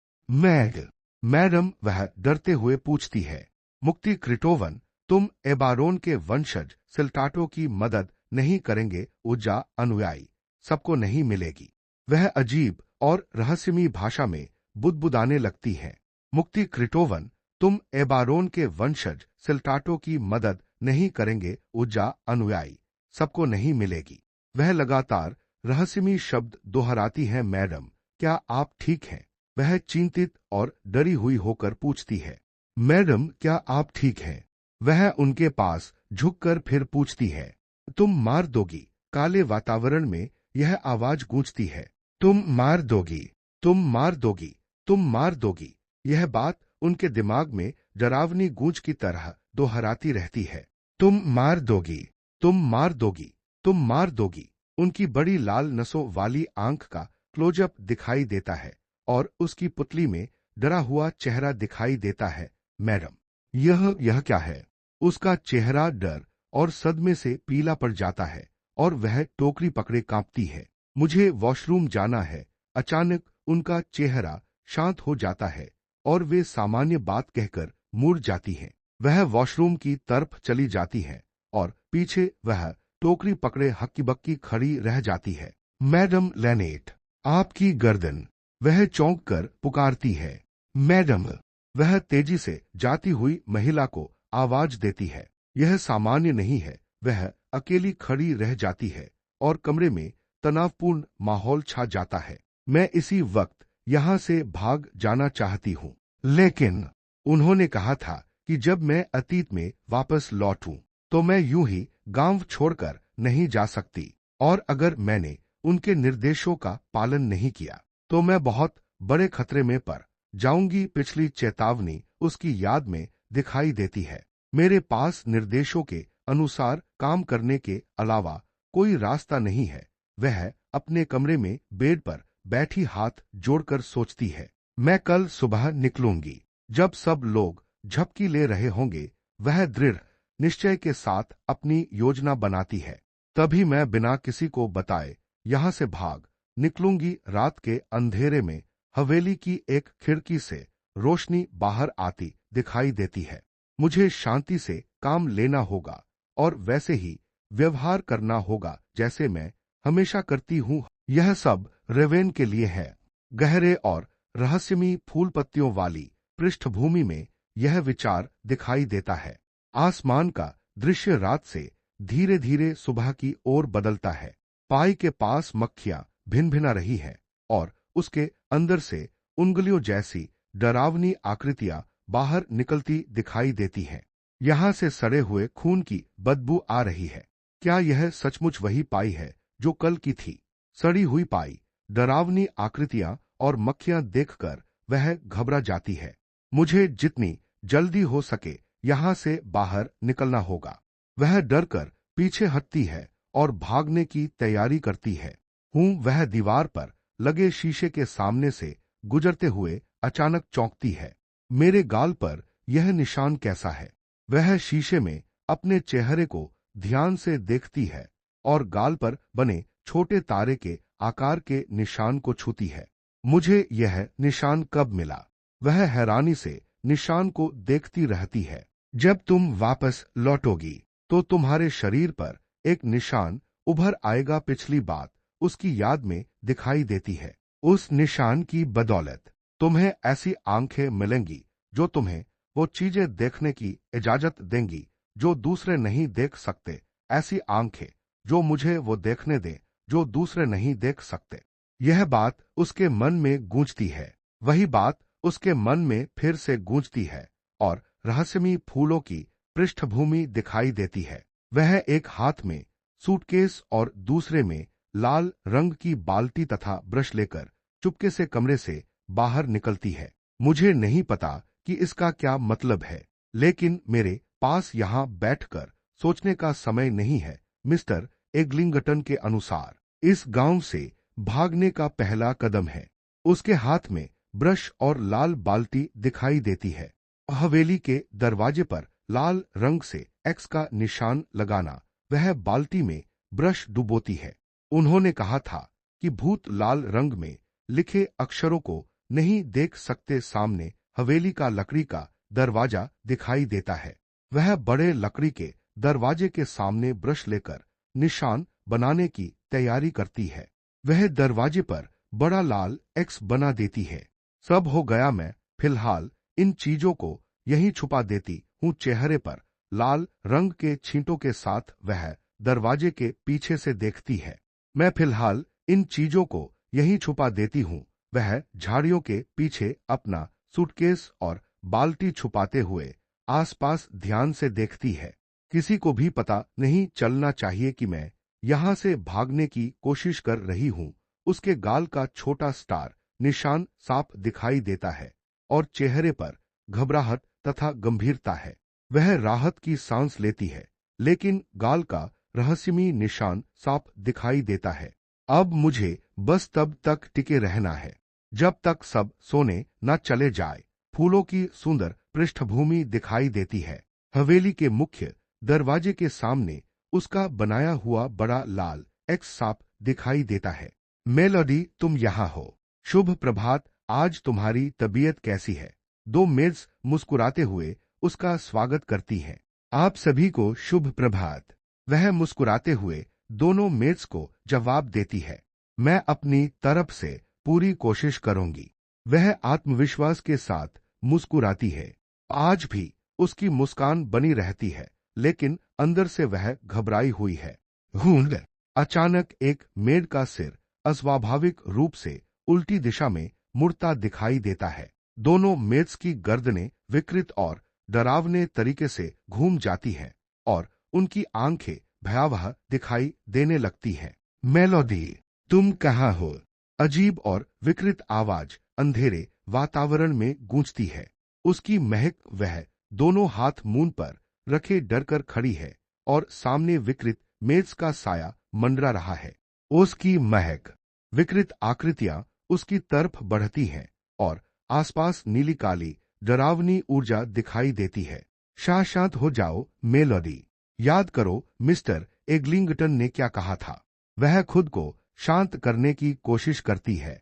मैडम, वह डरते हुए पूछती है। मुक्ति क्रिटोवन, तुम एबारोन के वंशज सिल्टाटो की मदद नहीं करेंगे? ऊर्जा अनुयायी सबको नहीं मिलेगी। वह अजीब और रहस्यमयी भाषा में बुदबुदाने लगती है। मुक्ति क्रिटोवन, तुम एबारोन के वंशज सिल्टाटो की मदद नहीं करेंगे? ऊर्जा अनुयायी सबको नहीं मिलेगी। वह लगातार रहस्यमयी शब्द दोहराती है। मैडम, क्या आप ठीक हैं? वह चिंतित और डरी हुई होकर पूछती है। मैडम, क्या आप ठीक हैं? वह उनके पास झुककर फिर पूछती है। तुम मार दोगी? काले वातावरण में यह आवाज गूंजती है। तुम मार दोगी, तुम मार दोगी, तुम मार दोगी। यह बात उनके दिमाग में डरावनी गूंज की तरह दोहराती रहती है। तुम मार दोगी, तुम मार दोगी, तुम मार दोगी। उनकी बड़ी लाल नसों वाली आंख का क्लोजअप दिखाई देता है और उसकी पुतली में डरा हुआ चेहरा दिखाई देता है। मैडम, यह क्या है? उसका चेहरा डर और सदमे से पीला पड़ जाता है और वह टोकरी पकड़े कांपती है। मुझे वॉशरूम जाना है। अचानक उनका चेहरा शांत हो जाता है और वे सामान्य बात कहकर मुड़ जाती हैं। वह वॉशरूम की तरफ चली जाती है और पीछे वह टोकरी पकड़े हक्की बक्की खड़ी रह जाती है। मैडम लेनेट, आपकी गर्दन, वह चौंक कर पुकारती है। मैडम, वह तेजी से जाती हुई महिला को आवाज देती है। यह सामान्य नहीं है। वह अकेली खड़ी रह जाती है और कमरे में तनावपूर्ण माहौल छा जाता है। मैं इसी वक्त यहाँ से भाग जाना चाहती हूँ, लेकिन उन्होंने कहा था कि जब मैं अतीत में वापस लौटूं, तो मैं यूं ही गांव छोड़कर नहीं जा सकती, और अगर मैंने उनके निर्देशों का पालन नहीं किया, तो मैं बहुत बड़े खतरे में पड़ जाऊंगी। पिछली चेतावनी उसकी याद में दिखाई देती है। मेरे पास निर्देशों के अनुसार काम करने के अलावा कोई रास्ता नहीं है। वह अपने कमरे में बेड पर बैठी हाथ जोड़कर सोचती है, मैं कल सुबह निकलूंगी। जब सब लोग झपकी ले रहे होंगे, वह दृढ़ निश्चय के साथ अपनी योजना बनाती है। तभी मैं बिना किसी को बताए यहां से भाग निकलूंगी। रात के अंधेरे में हवेली की एक खिड़की से रोशनी बाहर आती दिखाई देती है। मुझे शांति से काम लेना होगा और वैसे ही व्यवहार करना होगा जैसे मैं हमेशा करती हूं। यह सब रेवेन के लिए है। गहरे और रहस्यमयी फूल पत्तियों वाली पृष्ठभूमि में यह विचार दिखाई देता है। आसमान का दृश्य रात से धीरे धीरे सुबह की ओर बदलता है। पाई के पास मक्खियां भिन भिना रही है और उसके अंदर से उंगलियों जैसी डरावनी आकृतियां बाहर निकलती दिखाई देती हैं। यहां से सड़े हुए खून की बदबू आ रही है। क्या यह सचमुच वही पाई है जो कल की थी? सड़ी हुई पाई, डरावनी आकृतियां और मक्खियां देखकर वह घबरा जाती है। मुझे जितनी जल्दी हो सके यहां से बाहर निकलना होगा। वह डरकर पीछे हटती है और भागने की तैयारी करती है। वह दीवार पर लगे शीशे के सामने से गुजरते हुए अचानक चौंकती है। मेरे गाल पर यह निशान कैसा है? वह शीशे में अपने चेहरे को ध्यान से देखती है और गाल पर बने छोटे तारे के आकार के निशान को छूती है। मुझे यह निशान कब मिला? वह हैरानी से निशान को देखती रहती है। जब तुम वापस लौटोगी तो तुम्हारे शरीर पर एक निशान उभर आएगा। पिछली बात उसकी याद में दिखाई देती है। उस निशान की बदौलत तुम्हें ऐसी आंखें मिलेंगी जो तुम्हें वो चीजें देखने की इजाजत देंगी जो दूसरे नहीं देख सकते। ऐसी आंखें जो मुझे वो देखने दें जो दूसरे नहीं देख सकते। यह बात उसके मन में गूंजती है। वही बात उसके मन में फिर से गूंजती है और रहस्यमयी फूलों की पृष्ठभूमि दिखाई देती है। वह एक हाथ में सूटकेस और दूसरे में लाल रंग की बाल्टी तथा ब्रश लेकर चुपके से कमरे से बाहर निकलती है। मुझे नहीं पता कि इसका क्या मतलब है, लेकिन मेरे पास यहाँ बैठकर सोचने का समय नहीं है। मिस्टर एग्लिंगटन के अनुसार इस गांव से भागने का पहला कदम है। उसके हाथ में ब्रश और लाल बाल्टी दिखाई देती है। हवेली के दरवाजे पर लाल रंग से एक्स का निशान लगाना। वह बाल्टी में ब्रश डुबोती है। उन्होंने कहा था कि भूत लाल रंग में लिखे अक्षरों को नहीं देख सकते। सामने हवेली का लकड़ी का दरवाजा दिखाई देता है। वह बड़े लकड़ी के दरवाजे के सामने ब्रश लेकर निशान बनाने की तैयारी करती है। वह दरवाजे पर बड़ा लाल एक्स बना देती है। सब हो गया। मैं फिलहाल इन चीजों को यहीं छुपा देती हूँ। चेहरे पर लाल रंग के छींटों के साथ वह दरवाजे के पीछे से देखती है। मैं फिलहाल इन चीजों को यहीं छुपा देती हूँ। वह झाड़ियों के पीछे अपना सूटकेस और बाल्टी छुपाते हुए आसपास ध्यान से देखती है। किसी को भी पता नहीं चलना चाहिए कि मैं यहां से भागने की कोशिश कर रही हूं। उसके गाल का छोटा स्टार निशान साफ दिखाई देता है और चेहरे पर घबराहट तथा गंभीरता है। वह राहत की सांस लेती है, लेकिन गाल का रहस्यमयी निशान साफ दिखाई देता है। अब मुझे बस तब तक टिके रहना है जब तक सब सोने न चले जाए। फूलों की सुंदर पृष्ठभूमि दिखाई देती है। हवेली के मुख्य दरवाजे के सामने उसका बनाया हुआ बड़ा लाल एक्स साफ दिखाई देता है। मेलोडी, तुम यहाँ हो। शुभ प्रभात। आज तुम्हारी तबीयत कैसी है? दो मेड्स मुस्कुराते हुए उसका स्वागत करती हैं। आप सभी को शुभ प्रभात। वह मुस्कुराते हुए दोनों मेड्स को जवाब देती है। मैं अपनी तरफ से पूरी कोशिश करूंगी। वह आत्मविश्वास के साथ मुस्कुराती है। आज भी उसकी मुस्कान बनी रहती है, लेकिन अंदर से वह घबराई हुई है। अचानक एक मेड का सिर अस्वाभाविक रूप से उल्टी दिशा में मुड़ता दिखाई देता है। दोनों मेड्स की गर्दनें विकृत और डरावने तरीके से घूम जाती हैं और उनकी आंखें भयावह दिखाई देने लगती हैं। मेलोडी, तुम कहाँ हो? अजीब और विकृत आवाज अंधेरे वातावरण में गूंजती है। उसकी महक वह दोनों हाथ मूंद पर रखे डरकर खड़ी है और सामने विकृत मेज का साया मंडरा रहा है। उसकी महक, विकृत आकृतियां उसकी तरफ बढ़ती हैं और आसपास नीली काली डरावनी ऊर्जा दिखाई देती है। शांत हो जाओ मेलोडी। याद करो मिस्टर एग्लिंगटन ने क्या कहा था। वह खुद को शांत करने की कोशिश करती है।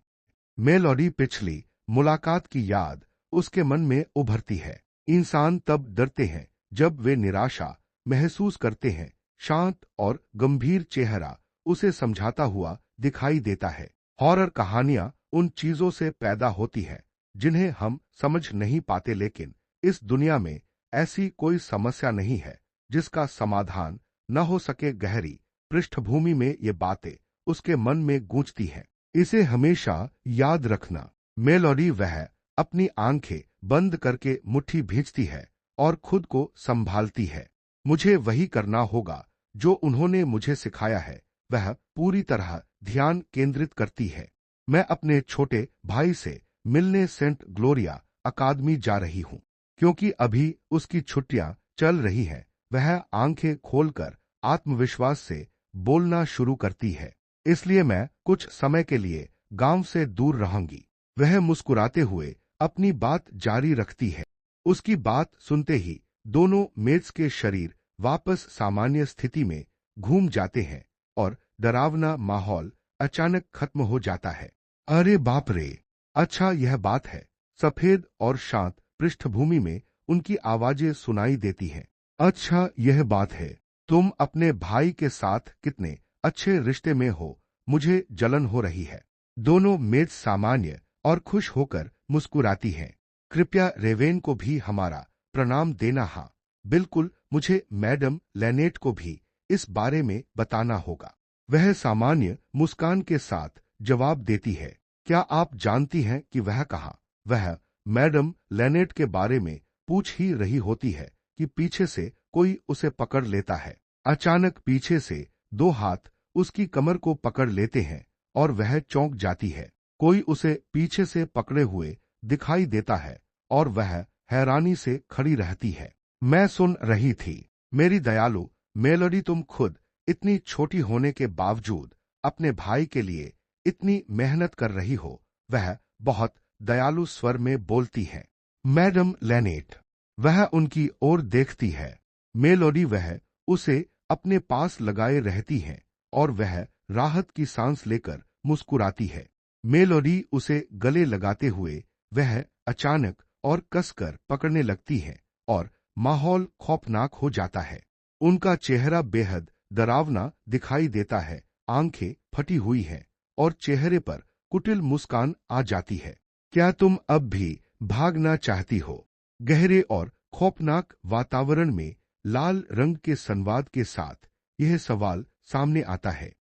मेलोडी पिछली मुलाकात की याद उसके मन में उभरती है। इंसान तब डरते हैं जब वे निराशा महसूस करते हैं। शांत और गंभीर चेहरा उसे समझाता हुआ दिखाई देता है। हॉरर कहानियां उन चीजों से पैदा होती हैं जिन्हें हम समझ नहीं पाते, लेकिन इस दुनिया में ऐसी कोई समस्या नहीं है जिसका समाधान न हो सके। गहरी पृष्ठभूमि में ये बातें उसके मन में गूंजती हैं। इसे हमेशा याद रखना। मेलोडी वह अपनी आंखें बंद करके मुट्ठी भींचती है और खुद को संभालती है। मुझे वही करना होगा जो उन्होंने मुझे सिखाया है। वह पूरी तरह ध्यान केंद्रित करती है। मैं अपने छोटे भाई से मिलने सेंट ग्लोरिया अकादमी जा रही हूँ क्योंकि अभी उसकी छुट्टियां चल रही हैं। वह आंखें खोलकर आत्मविश्वास से बोलना शुरू करती है, इसलिए मैं कुछ समय के लिए गांव से दूर रहूंगी। वह मुस्कुराते हुए अपनी बात जारी रखती है। उसकी बात सुनते ही दोनों मेज के शरीर वापस सामान्य स्थिति में घूम जाते हैं और डरावना माहौल अचानक खत्म हो जाता है। अरे बाप रे! अच्छा यह बात है। सफेद और शांत पृष्ठभूमि में उनकी आवाजें सुनाई देती हैं। अच्छा यह बात है। तुम अपने भाई के साथ कितने अच्छे रिश्ते में हो। मुझे जलन हो रही है। दोनों मेज सामान्य और खुश होकर मुस्कुराती हैं। कृपया रेवेन को भी हमारा प्रणाम देना। हाँ बिल्कुल, मुझे मैडम लेनेट को भी इस बारे में बताना होगा। वह सामान्य मुस्कान के साथ जवाब देती है। क्या आप जानती हैं कि वह कहा? वह मैडम लेनेट के बारे में पूछ ही रही होती है कि पीछे से कोई उसे पकड़ लेता है। अचानक पीछे से दो हाथ उसकी कमर को पकड़ लेते हैं और वह चौंक जाती है। कोई उसे पीछे से पकड़े हुए दिखाई देता है और वह हैरानी से खड़ी रहती है। मैं सुन रही थी। मेरी दयालु मेलोडी, तुम खुद इतनी छोटी होने के बावजूद अपने भाई के लिए इतनी मेहनत कर रही हो। वह बहुत दयालु स्वर में बोलती है। मैडम लेनेट। वह उनकी ओर देखती है। मेलोडी वह उसे अपने पास लगाए रहती है और वह राहत की सांस लेकर मुस्कुराती है। मेलोडी उसे गले लगाते हुए वह अचानक और कसकर पकड़ने लगती है और माहौल खौफनाक हो जाता है। उनका चेहरा बेहद डरावना दिखाई देता है। आंखें फटी हुई हैं और चेहरे पर कुटिल मुस्कान आ जाती है। क्या तुम अब भी भागना चाहती हो? गहरे और खौफनाक वातावरण में लाल रंग के संवाद के साथ यह सवाल सामने आता है।